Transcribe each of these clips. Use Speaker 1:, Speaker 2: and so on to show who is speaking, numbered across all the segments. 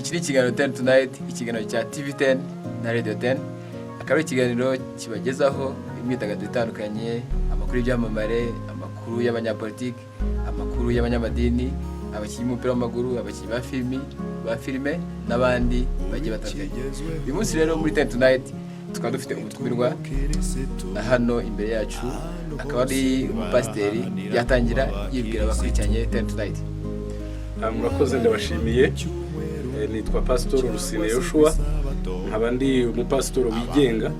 Speaker 1: iki ni kiganiro 10 tonight, ikiganiro cya TV10 na Radio 10. Akaba ikiganiro kibagezaho imyidagaduro itandukanye, amakuru y'ibyamamare, amakuru y'abanyapolitiki, amakuru y'abanyamadini, abakinnyi b'umupira w'amaguru, abakinnyi ba filime n'abandi bagiye batandukanye. Uyu munsi rero muri 10 tonight tukaba dufite umutumirwa hano imbere yacu, akaba ari Mupasitoro. Yatangira yibwira abakurikiranye 10 tonight.
Speaker 2: Murakoze, ndabashimiye. Nitwa Pasitoro Rusine Josue, nkaba ndi umupasitoro wigenga.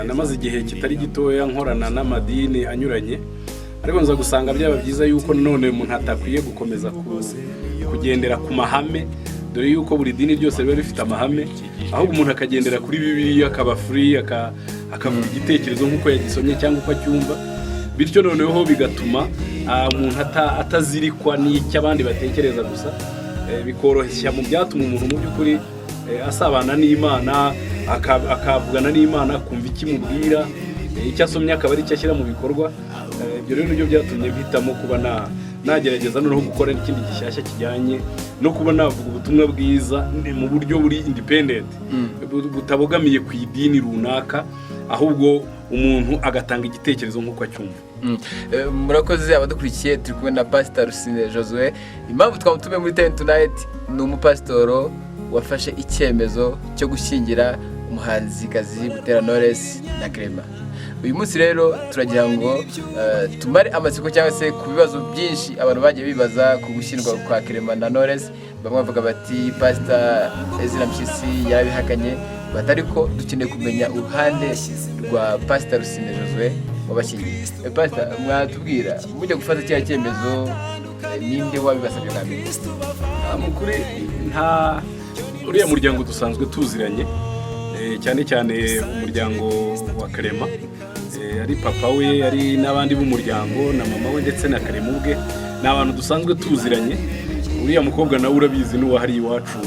Speaker 2: Namaze igihe kitari gitoya nkorana n'amadini anyuranye, ariko nza gusanga byaba byiza yuko none umuntu atakwiye gukomeza kugendera ku mahame, dore yuko buri dini ryose riba rifite amahame, ahubwo umuntu akagendera kuri Bibiliya, akaba free, akavuga igitekerezo nk'uko yagisomye cyangwa uko acyumva, bityo noneho bigatuma umuntu atazirikwa n'icyo abandi batekereza gusa, bikoroshya mu byatuma umuntu mu by'ukuri asabana n'Imana, akavugana n'Imana, kumva ikimubwira, icyo asomye akaba ari cyo ashyira mu bikorwa. Ibyo rero nibyo byatumye mpitamo kuba nagerageza noneho gukora ikindi gishyashya kijyanye no kuba navuga ubutumwa bwiza mu buryo buri independent, butabogamiye ku idini runaka, ahubwo umuntu agatanga igitekerezo nk'uko acyumva.
Speaker 1: Murakoze abadukurikiye, turi kumwe na Pastor Rusine Josue. Impamvu twamutumiye muri 10 tonight ni umupasitoro wafashe icyemezo cyo gushyingira umuhanzikazi Knowless na Clement. Uyu munsi rero turagira ngo tumare amatsiko cyangwa se ku bibazo byinshi abantu bagiye bibaza ku gushyingirwa kwa Clement na Knowless. Bamwe bavuga bati Pastor Mpyisi yarabihakanye, batariko dukeneye kumenya uruhande rwa Pastor Rusine Josue wabashyingiye. Pastor, mwatubwira mujye gufata cya cyemezo, ninde wabibasabye kandi?
Speaker 2: Mukuri nta uriya muryango dusanzwe tuziranye, cyane cyane umuryango wa Clement, ari papa we, ari n'abandi b'umuryango na mama we ndetse na Clement ubwe, n'abantu dusanzwe tuziranye. Uriya mukobwa nawe urabizi n'uwa hari iwacu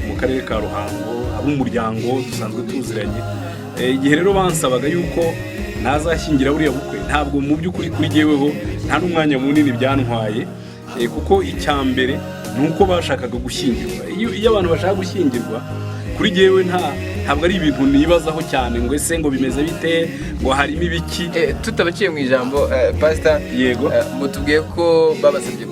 Speaker 2: mu karere ka Ruhango, ab'umuryango dusanzwe tuziranye. Igihe rero bansabaga yuko ntazashyingira buriya bukwe, ntabwo mu by'ukuri kuri jyeweho nta n'umwanya munini byantwaye, kuko icyambere nuko bashakaga gushyingirwa. Iyo abantu bashaka gushyingirwa, kuri jyewe ntabwo ari ibintu nibazaho cyane ngo ese ngo bimeze bite, ngo harimo ibiki.
Speaker 1: Tutabaciye mu ijambo, Pastor, yego, mutubwiye ko babasabye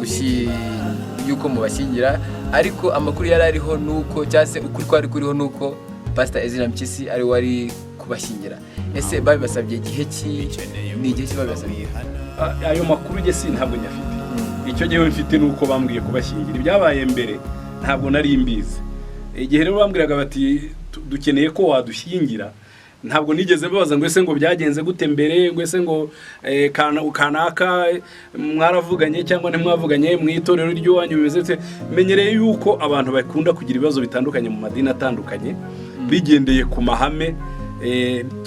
Speaker 1: yuko mubashyingira, ariko amakuru yari ariho nuko cyase ukuri kwari kuriho nuko Pastor Mpyisi ari wari kubashyingira. Ese babasabye igihe ki? Ni igihe ki babasabye?
Speaker 2: Ayo makuru nge ntabwo nyafite. Icyo gihe mfite nuko bambwiye kubashyingira. Ibyabaye mbere ntabwo nari mbizi. Igihe rero bambwiraga bati dukeneye ko wadushyingira, ntabwo nigeze babaza ngo ese ngo byagenze gute mbere, ngo ese ngo kanaka mwaravuganye cyangwa ntimwavuganye mu itorero ry'uwanyu bimeze bite. Menyereye yuko abantu bakunda kugira ibibazo bitandukanye mu madini atandukanye, bigendeye ku mahame,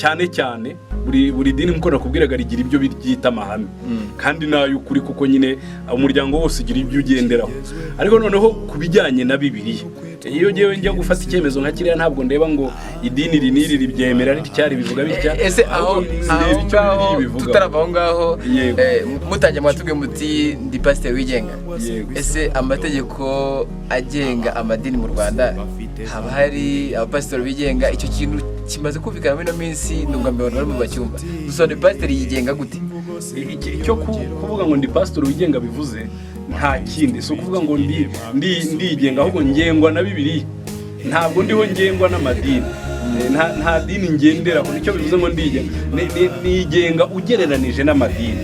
Speaker 2: cyane cyane buri dini nkuko nakubwiraga rigira ibyo byita amahame, kandi nayo ukuri kuko nyine umuryango wose ugira ibyo ugenderaho. Ariko noneho kubijyanye na Bibiliya, iyo ngewe njya gufata icyemezo nka kiriya, ntabwo ndeba ngo idini riniri ribyemera ricyari bivuga bitya.
Speaker 1: Ese aho tutarava aho ngaho, mutangiye mwatubwiye muti ndi pasiteri wigenga. Ese amategeko agenga amadini mu Rwanda, haba hari abapasitori bigenga? Icyo kintu kimaze kumvikana muri ino minsi, nubwo mbere bari mu bacyumva. Gusa ni pasiteri yigenga gute?
Speaker 2: Icyo kuvuga ngo ndi pasiteri wigenga bivuze nta kindi, so kuvuga ngo ndigenga, ahubwo ngengwa na Bibiliya. Ntabwo ndiho ngengwa n'amadini, nta dini ngenderaho. Nicyo bivuze ngo nigenga ugereranije n'amadini.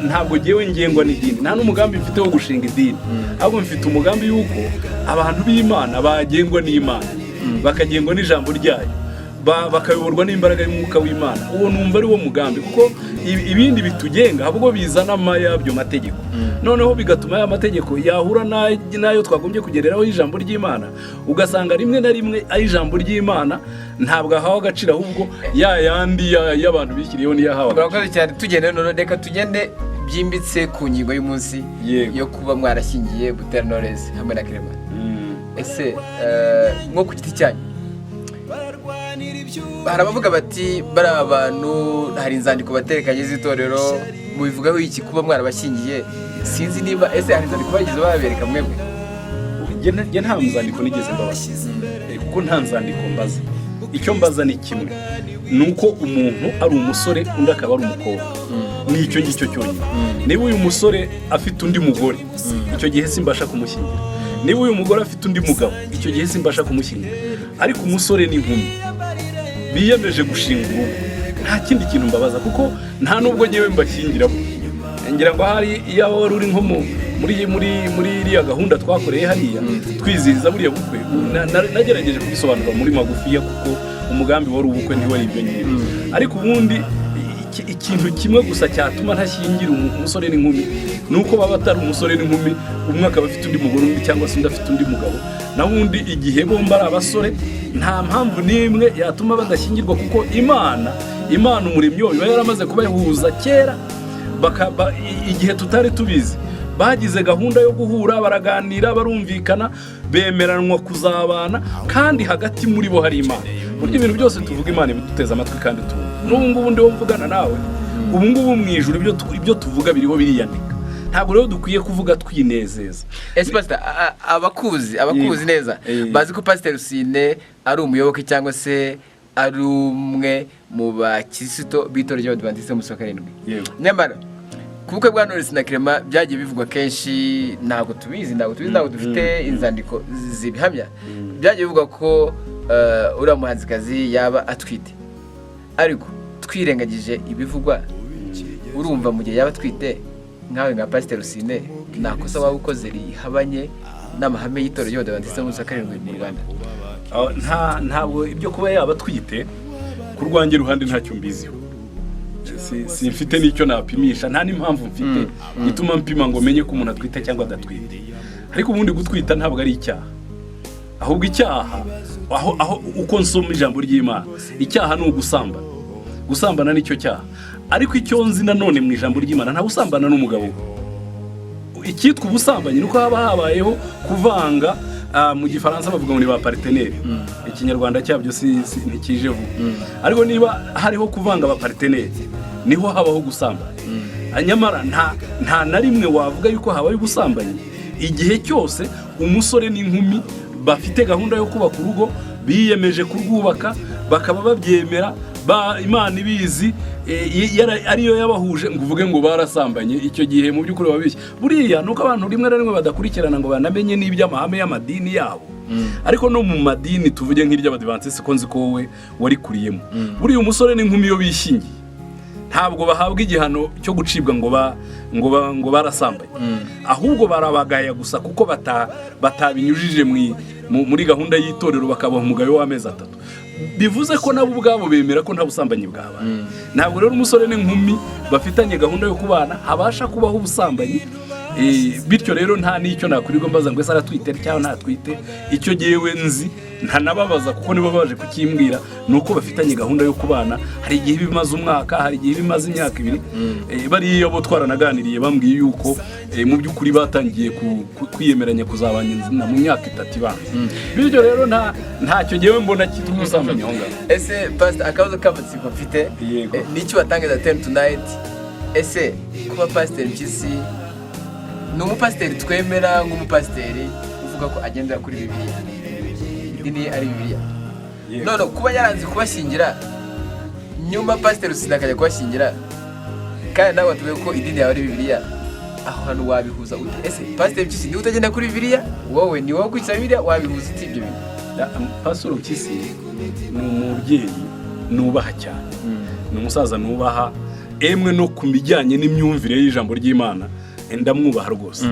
Speaker 2: Ntabwo ngewe ngengwa n'idini, nta n'umugambi mfite wo gushinga idini, ahubwo mfite umugambi yuko abantu b'Imana bagengwa n'Imana, bakagengwa n'ijambo ryayo, bakayoborwa n'imbaraga y'umwuka w'Imana. Uwo numva ari wo mugambi, kuko ibindi bitugenga ahubwo bizana y'abyo mategeko, noneho bigatuma ya mategeko yahura nayo twagombye kugereraho ijambo ry'Imana, ugasanga rimwe na rimwe ari ijambo ry'Imana ntabwo ahawe agaciro, ahubwo yandi y'abantu bishyiriyeho niyo ahawe.
Speaker 1: Murakoze cyane. Tugende none, reka tugende byimbitse ku ngingo y'umunsi yo kuba mwarashyingiye Knowless hamwe na Clement. Ese nko ku giti cyanyu, barabavuga bati bari abantu hari inzandiko baterekanye z'itorero, mubivugaho iki kuba mwarabashyingiye? Sinzi niba ese hari inzandiko bagize babereka mwebwe.
Speaker 2: njye nta nzandiko nigeze mbabaza kuko nta nzandiko mbaza. Icyo mbaza ni kimwe, nuko umuntu ari umusore undi akaba ari umukobwa, ni icyo ngicyo cyonyine. Niba uyu musore afite undi mugore, icyo gihe simbasha kumushyingira. Niba uyu mugore afite undi mugabo, icyo gihe simbasha kumushyingira. Ariko umusore n'inkumi biyemeje gushinga urugo, nta kindi kintu mbabaza, kuko nta nubwo ngewe mbashyingiramo. Ngira ngo hari iyo wari uri nko muri iriya gahunda twakoreye hariya twizihiza buriya bukwe, nagerageje kubisobanura muri magufiya kuko umugambi wari ubukwe ntiwari ibyo ngibyo. Ariko ubundi ikintu kimwe gusa cyatuma ntashyingira umusore n'inkumi nuko baba atari umusore n'inkumi, umwe akaba afite undi mugore undi cyangwa se undi afite undi mugabo. Nabundi igihe bombi ari abasore, nta mpamvu n'imwe yatuma badashyingirwa, kuko Imana umuremyi iba yaramaze kubahuza kera. Igihe tutari tubizi bagize gahunda yo guhura, baraganira, barumvikana, bemeranwa kuzabana, kandi hagati muri bo hari Imana. Burya ibintu byose tuvuga Imana ibiduteza amatwi kandi tumva. N'ubu ngubu ndiho mvugana nawe, ubu ngubu mu ijuru ibyo tuvuga biriho biriyandika. Ntabwo rero dukwiye kuvuga twinezeza.
Speaker 1: Pastor, abakuzi neza bazi ko Pastor Rusine ari umuyoboke cyangwa se ari umwe mu bakristo b'itorero ry'Abadiventiste b'umunsi wa karindwi. Nyamara kubukwe bwa Knowless na Clement byagiye bivugwa kenshi, ntabwo tubizi, ntabwo dufite inzandiko zibihamya. Byagiye bivugwa ko uriya muhanzikazi yaba atwite, ariko twirengagije ibivugwa, urumva mu gihe yaba atwite nkawe nka Pastor Rusine nakosa waba ukoze rihabanye n'amahame y'itorero ry'Abadiventiste b'umunsi wa karindwi mu Rwanda?
Speaker 2: Ntabwo ibyo kuba yaba atwite ku rwanjye ruhande ntacyo mbiziho. Simfite n'icyo napimisha, nta n'impamvu mfite ituma mpima ngo menye ko umuntu atwite cyangwa adatwite. Ariko ubundi gutwita ntabwo ari icyaha, ahubwo icyaha aho uko nsoma ijambo ry'Imana, icyaha ni ugusambana. Gusambana nicyo cyaha. Ariko icyo nzi nanone mu ijambo ry'Imana, nta usambana n'umugabo. Icyitwa ubusambanyi nuko haba habayeho kuvanga, mu gifaransa bavuga ngo ni ba partenaire, ikinyarwanda cyabyo ntikije vuba. Ariko niba hariho kuvanga ba partenaire, niho habaho gusambana. Nyamara nta na rimwe wavuga yuko habaye ubusambanyi igihe cyose umusore n'inkumi bafite gahunda yo kubaka urugo, biyemeje kurwubaka, bakaba babyemera, Imana ibizi, ariyo yabahuje ngo uvuge ngo barasambanye. Icyo gihe mu by'ukuri babishye. Buriya nuko abantu rimwe na rimwe badakurikirana ngo banamenye n'iby'amahame y'amadini yabo. Ariko no mu madini tuvuge nk'iry'Abadiventiste ko nzi ko wowe warikuriyemo, buriya umusore n'inkumi iyo bishingiye ntabwo bahabwa igihano cyo gucibwa ngo barasambanye. Ahubwo barabagaya gusa kuko batabinyujije muri gahunda y'itorero, bakabaha umugayo w'amezi 3. Bivuze ko nabo ubwabo bemera ko nta busambanyi bwaba. Ntabwo rero umusore n'inkumi bafitanye gahunda yo kubana habasha kubaho ubusambanyi. Bityo rero nta n'icyo nakurirwa mbaza ngo ese aratwite cyangwa ntatwite. Icyo gihewe nzi ntanababaza kuko nibo baje kukimbwira, nuko bafitanye gahunda yo kubana. Hari igihe bimaze umwaka, hari igihe bimaze imyaka 2. Bariya bo twaranaganiriye bambwiye yuko mu by'ukuri batangiye kwiyemeranya kuzabanya inzina mu myaka 3 ibanza. Bityo rero ntacyo gihewe mbona kitwa ubusambanyi aho ngaho.
Speaker 1: Ese Pastor, akabazo k'amatsiko mfite n'icyo batangaza time tonight, ese kuba Pastor Byinshi ni umupasiteri twemera nk'umupasiteri uvuga ko agendera kuri Bibiliya, idini ari Bibiliya, none kuba yaranze kubashyingira nyuma Pastor Rusine akajya kubashyingira, kandi nawe tuvuge ko idini yawe ari Bibiliya, aho hantu wabihuza ute? Ese Pastor Byinshi ni utagenda kuri Bibiliya, wowe ni wowe kwitsa Bibiliya, wabihuza ute ibyo bintu?
Speaker 2: Pastor Byinshi ni umubyeyi nubaha cyane, ni umusaza nubaha, emwe no kumijyanye n'imyumvire y'ijambo ry'Imana ndamwubaha rwose.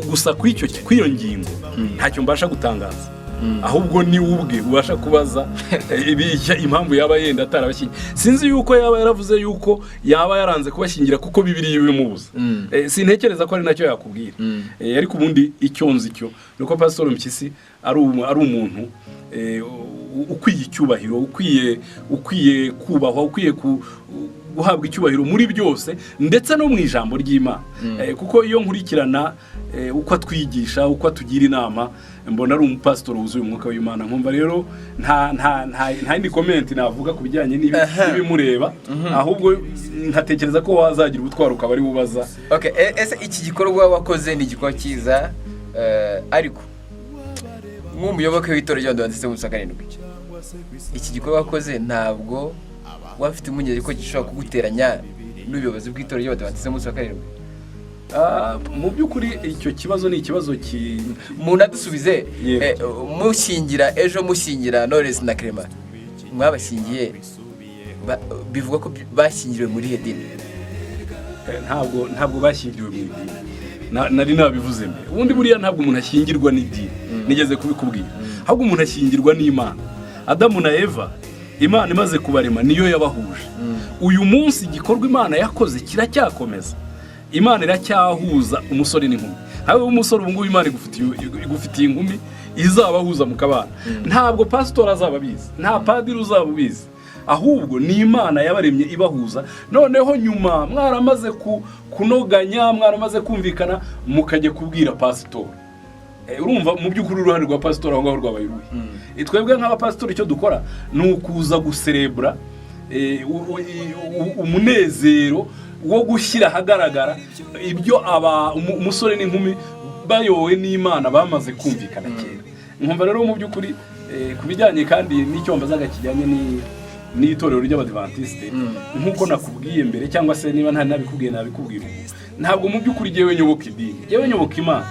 Speaker 2: Gusa kw'iyo ngingo ntacyo mbasha gutangaza, ahubwo ni ubwe ubasha kubaza impamvu yaba yenda atarabashyingira. Sinzi yuko yaba yaravuze yuko yaba yaranze kubashyingira kuko Bibiliya ibimubuza. Sintekereza ko ari nacyo yakubwira. Ariko ubundi icyo nzi cyo nuko Pastor Byinshi ari umuntu ukwiye icyubahiro, ukwiye kubahwa, ukwiye guhabwa icyubahiro muri byose, ndetse no mu ijambo ry'Imana. Kuko iyo nkurikirana uko atwigisha, uko atugira inama, mbona ari umupasitoro wuzuye umwuka w'Imana. Nkumva rero nta indi comment navuga ku bijyanye n'ibimureba, ahubwo nkatekereza ko wazagira ubutwaro ukaba ari bubaza.
Speaker 1: Okay, ese iki gikorwa wakoze ni igikorwa cyiza, ariko nk'umuyoboke w'itorero ry'abadivantiste b'umunsi wa karindwi, iki gikorwa wakoze ntabwo wafite impungenge ko gishobora kuguteranya n'ubuyobozi bw'itorero ry'abadivantiste b'umunsi wa karindwi?
Speaker 2: Mu by'ukuri icyo kibazo ni ikibazo
Speaker 1: umuntu adusubize. Mushyingira ejo mushyingira Knowless na Clement, mwabashyingiye bivuga ko bashyingiriwe muri hedini?
Speaker 2: Ntabwo bashyingiriwe mu idini, nari nabivuze mbere. Ubundi buriya ntabwo umuntu ashyingirwa n'idini, nigeze kubikubwira. Ahubwo umuntu ashyingirwa n'Imana. Adamu na Eva, Imana imaze kubarema niyo yabahuje. Uyu munsi igikorwa Imana yakoze kiracyakomeza. Imana iracyahuza umusore n'inkumi. Hawe umusore ubu ngubu Imana igufitiye inkumi izabahuza mu kabana. Ntabwo pastor azababizi, nta padiri uzabubizi, ahubwo ni Imana yabaremye ibahuza. Noneho nyuma mwaramaze kunoganya, mwaramaze kumvikana, mukajye kubwira pastor. Urumva mu by'ukuri uruhare rwa pastor aho ngaho rwabaye ruhe. Twebwe nk'abapastor icyo dukora ni ukuza guserebra umunezero wo gushyira hagaragara ibyo umusore n'inkumi bayowe n'Imana bamaze kumvikana kera. Nkumva rero mu by'ukuri kubijyanye kandi n'icyombazaga kijyanye n'itorero ry'abadivantiste, nk'uko nakubwiye mbere cyangwa se niba nta nabikubwiye nabikubwira, ntabwo mu by'ukuri jewe nyoboka idini, jewe nyoboka Imana.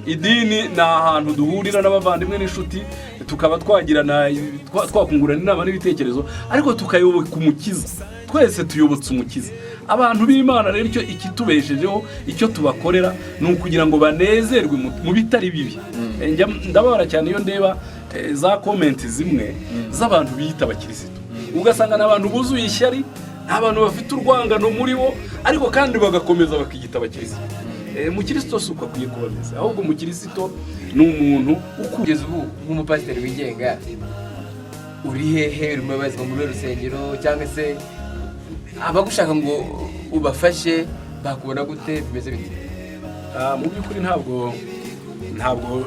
Speaker 2: Idini ni ahantu duhurira n'abavandimwe n'inshuti, tukaba twakungurana inama n'ibitekerezo, ariko tukayoboka umukiza. Twese tuyobotse umukiza. Abantu b'Imana rero icyo ikitubeshejeho, icyo tubakorera ni ukugira ngo banezerwe mu bitari bibi. Ndababara cyane iyo ndeba za comment zimwe z'abantu biyita abakirisitu, ugasanga n'abantu buzuye ishyari, abantu bafite urwangano muri bo, ariko kandi bagakomeza bakiyita abakirisitu. Umukristo suko akwiye kubameza, ahubwo umukristo ni umuntu
Speaker 1: ukugeza ubu nk'umupasiteri wigenga. Uri hehe, uri mubazwa muri rusengero, cyangwa se abagushaka ngo ubafashe bakubona gute, bimeze bite?
Speaker 2: Mu by'ukuri ntabwo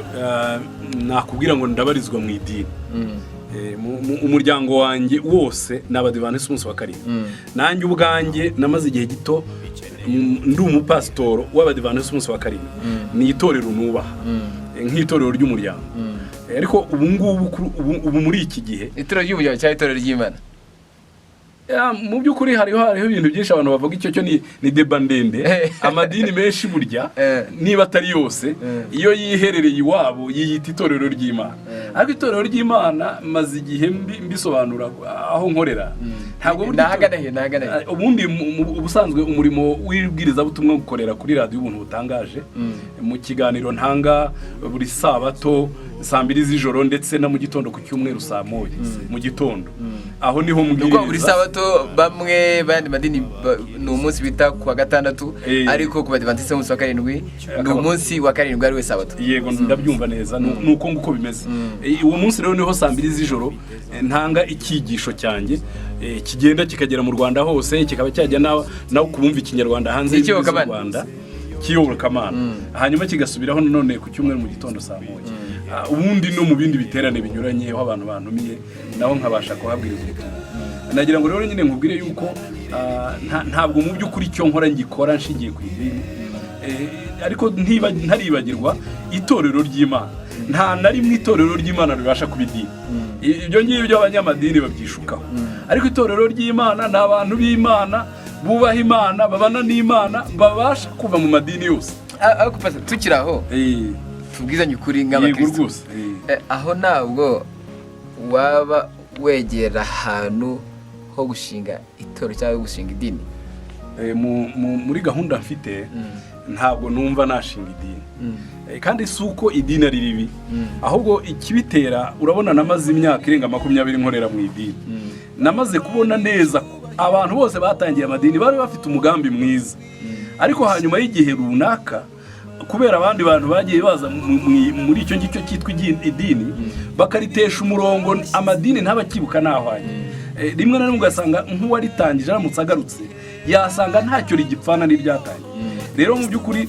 Speaker 2: nakubwira ngo ndabarizwa mu idini. Umuryango wanjye wose n'abadivantiste umunsi wa karindwi. Nanjye ubwanjye namaze igihe gito ndi umupasitoro w'abadivantiste umunsi wa karindwi. Ni itorero nubaha nk'itorero ry'umuryango. Ariko ubu muri iki gihe
Speaker 1: itorero ry'umuryango cyangwa itorero ry'Imana?
Speaker 2: Mu by'ukuri hariho ibintu byinshi abantu bavuga, icyo ni deba ndende. Amadini menshi burya niba atari yose, iyo yiherereye iwabo yiyita itorero ry'Imana. Ariko itorero ry'Imana maze igihe mbisobanura aho nkorera, ntabwo ubundi ubusanzwe umurimo w'ibwirizabutumwa gukorera kuri radio y'ubuntu butangaje, mu kiganiro ntanga buri sabato saa 2 z'ijoro ndetse na mu gitondo ku cyumweru saa 1 mu gitondo. Aho niho mbwiriza. Buri
Speaker 1: sabato bamwe bandi madini ni umunsi bita ku wa gatandatu, ariko ku badivantiste umunsi wa karindwi ni umunsi wa karindwi ari we sabato.
Speaker 2: Yego, ndabyumva neza, nuko nguko bimeze. Uwo munsi rero niho saa 2 z'ijoro ntanga ikigisho cyanjye kigenda kikagera mu Rwanda hose, kikaba cyajya nawe kubumva ikinyarwanda hanze y'u Rwanda, kiyobokamana. Hanyuma kigasubiraho none ku cyumweru mu gitondo saa 1. Ubundi no mu bindi biterane binyuranye aho abantu bantumiye naho nkabasha kuhabwiriza ubutumwa. Nagira ngo rero nyine nkubwire yuko ntabwo mu by'ukuri icyo nkora ngikora nshingiye ku idini, ariko ntaribagirwa itorero ry'Imana. Nta na rimwe itorero ry'Imana ribasha kuba idini. Ibyo ngibyo abanyamadini babyishukaho, ariko itorero ry'Imana ni abantu b'Imana bubaha Imana, babana n'Imana, babasha kuva mu madini yose.
Speaker 1: Ariko pasa tukiraho tubwizanye ukuri nk'abakristo, aho ntabwo waba wegera ahantu ho gushinga itorero cyangwa gushinga idini?
Speaker 2: Muri gahunda mfite ntabwo numva nashinga idini, kandi si uko idini ari ribi, ahubwo ikibitera urabona namaze imyaka irenga 20 nkorera mu idini. Namaze kubona neza abantu bose batangiye amadini bari bafite umugambi mwiza, ariko hanyuma y'igihe runaka kubera abandi bantu bagiye baza muri icyo ngicyo cyitwa idini bakaritesha umurongo, amadini ntabakibuka nahwanye. Rimwe na rimwe ugasanga nk'uwaritangije aramutse agarutse yasanga ntacyo rigipfana n'iryatangiye. Rero mu by'ukuri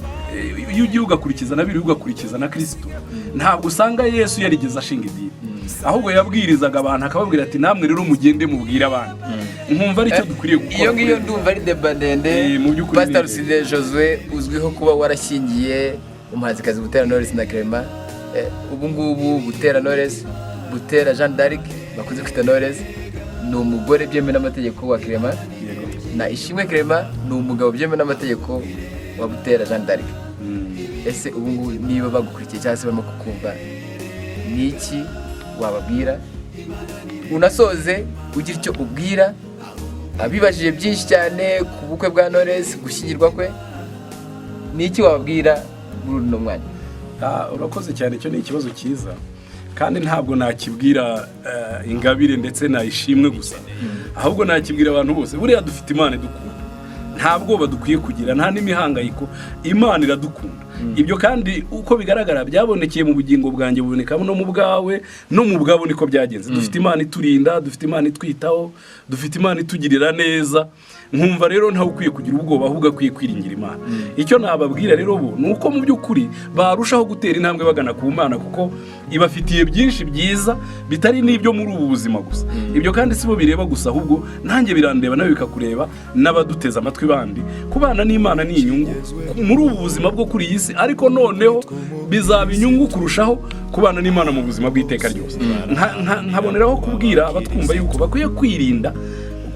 Speaker 2: iyo ugiye ugakurikiza na biri ugakurikiza na Kristo, ntabwo usanga Yesu yarigeze ashinga idini, ahubwo yabwirizaga abantu akababwira ati namwe rero mugende mubwira abandi. Nkumva ari cyo dukwiriye gukora.
Speaker 1: Iyo ngiyo ndumva ari deba ndende. Pastor Rusine Josue uzwiho kuba warashyingiye umuhanzikazi Butera Knowless na Clement, ubu ngubu Butera Knowless, Butera Jean d'Arc bakunze kwita Knowless ni umugore byemewe n'amategeko wa Clement, na Ishimwe Clement ni umugabo byemewe n'amategeko wa Butera Jean d'Arc. Ese ubu ngubu niba bagukurikiye cyangwa se barimo kukumva, ni iki wababwira? Unasoze ugira icyo ubwira abibajije byinshi cyane ku bukwe bwa Knowless, gushyingirwa kwe, ni iki wababwira muri uno mwanya?
Speaker 2: Urakoze cyane, cyo ni ikibazo cyiza kandi ntabwo nakibwira Ingabire ndetse na Ishimwe gusa, ahubwo nakibwira abantu bose. Buriya dufite Imana idukunda, ntabwo badukwiye kugira, nta n'imihangayiko, Imana iradukunda. Ibyo kandi uko bigaragara byabonekeye mu bugingo bwanjye, buboneka no mu bwawe no mu bwabo, niko byagenze. Dufite Imana iturinda, dufite Imana itwitaho, dufite Imana itugirira neza. Nkumva rero ntawe ukwiye kugira ubwoba, ahubwo akwiye kwiringira Imana. Icyo nababwira rero bo ni uko mu by'ukuri barushaho gutera intambwe bagana ku Mana, kuko ibafitiye byinshi byiza bitari n'ibyo muri ubu buzima gusa. Ibyo kandi sibo bireba gusa, ahubwo nanjye birandeba nawe bikakureba, n'abaduteza amatwi bandi. Kubana n'Imana ni inyungu muri ubu buzima bwo kuri iyi si, ariko noneho bizaba inyungu kurushaho kubana n'Imana mu buzima bw'iteka ryose. Nkaboneraho kubwira abatwumva yuko bakwiye kwirinda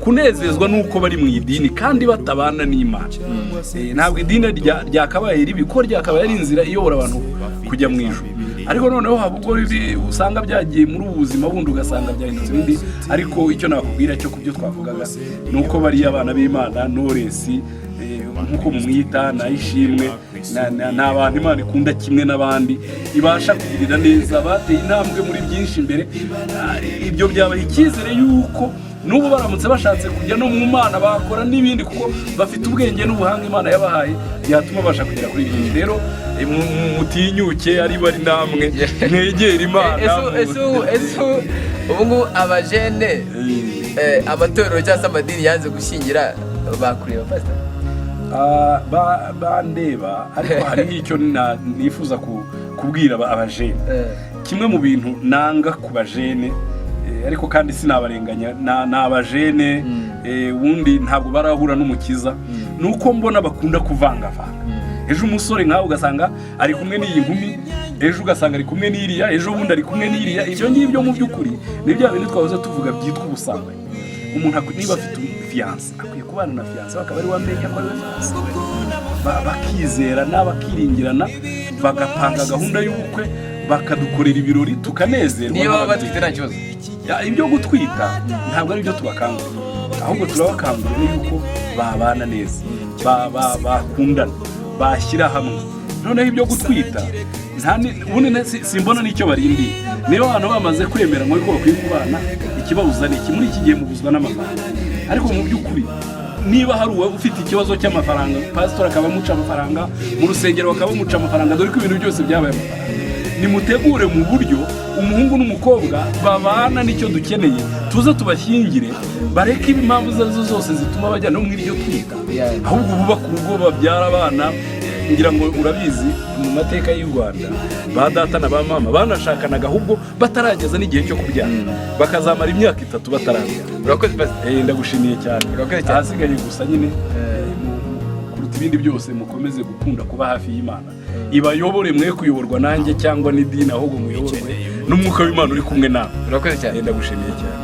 Speaker 2: kunezezwa nuko bari mu idini kandi batabana n'Imana. Ntabwo idini ryakabaye ribi, ko ryakabaye ari inzira iyobora abantu kujya mu ijuru. Ariko noneho habwo usanga byagiye muri ubu buzima bundi, ugasanga byahindutse ibindi. Ariko icyo nakubwira cyo kubyo twavugaga nuko bari abana b'Imana, Knowless nkuko mumwita, na Ishimwe, n'abantu Imana ikunda kimwe n'abandi, ibasha kugirira neza, bateye intambwe muri byinshi imbere. Ibyo byabaye icyizere yuko n'ubu baramutse bashatse kujya no mu Mana bakora n'ibindi, kuko bafite ubwenge n'ubuhanga Imana yabahaye, byatuma basha kugera kuri byinshi. Rero mutinyuke, ari bari namwe mwegera Imana. Ubu
Speaker 1: ngubu abajene amatorero cyangwa se amadini yanze gushyingira bakureba pastor?
Speaker 2: Bandeba, ariko hari n'icyo nifuza kubwira abajene. Kimwe mu bintu nanga ku bajene, ariko kandi sinabarenganya, n'abajene wundi ntabwo barahura n'umukiza, nuko mbona bakunda kuvangavanga. Ejo umusore nkawe ugasanga ari kumwe n'iyi nkumi, ejo ugasanga ari kumwe n'iriya, ejo bundi ari kumwe n'iriya. Ibyo ngibyo mu by'ukuri ni bya bintu twahoze tuvuga byitwa ubusambanyi. Umuntu niba afite fiance akwiye kubana na fiance, bakaba ari wamenya ko ari fiance, bakizera n'abakiringirana, bagapanga gahunda y'ubukwe, bakadukorera ibirori tukanezerwa.
Speaker 1: Niba batwite nta kibazo.
Speaker 2: Ibyo gutwita ntabwo ari byo tubakangurira, ahubwo turabakangurira yuko babana neza, bakundana, bashyira hamwe. Noneho ibyo gutwita ubundi simbona n'icyo barindiye. Niba abantu bamaze kwemera ngo ko bakwiye kubana, ikibabuza ni iki? Muri iki gihe mubuzwa n'amafaranga. Ariko mu by'ukuri niba hari uwo ufite ikibazo cy'amafaranga, pastor akaba amuca amafaranga, mu rusengero bakaba bamuca amafaranga, dore ko ibintu byose byabaye amafaranga. Nimutegure mu buryo umuhungu n'umukobwa babana, nicyo dukeneye, tuze tubashyingire, bareke impamvu zo zose zituma bajya no muri iryo twita, ahubwo bubaka urugo, babyara abana. Ngira ngo urabizi mu mateka y'u Rwanda, ba data na ba mama banashakanaga ahubwo batarageza n'igihe cyo kubyara, bakazamara imyaka 3 batarabyara.
Speaker 1: Urakoze pastor.
Speaker 2: Ndagushimiye cyane. Ahasigaye gusa nyine kuruta ibindi byose mukomeze gukunda kuba hafi y'Imana, ibayobore mwe kuyoborwa nanjye cyangwa n'idini, ahubwo muyoborwe n'umwuka w'Imana uri kumwe nawe.
Speaker 1: Urakoze cyane.
Speaker 2: Ndagushimiye cyane.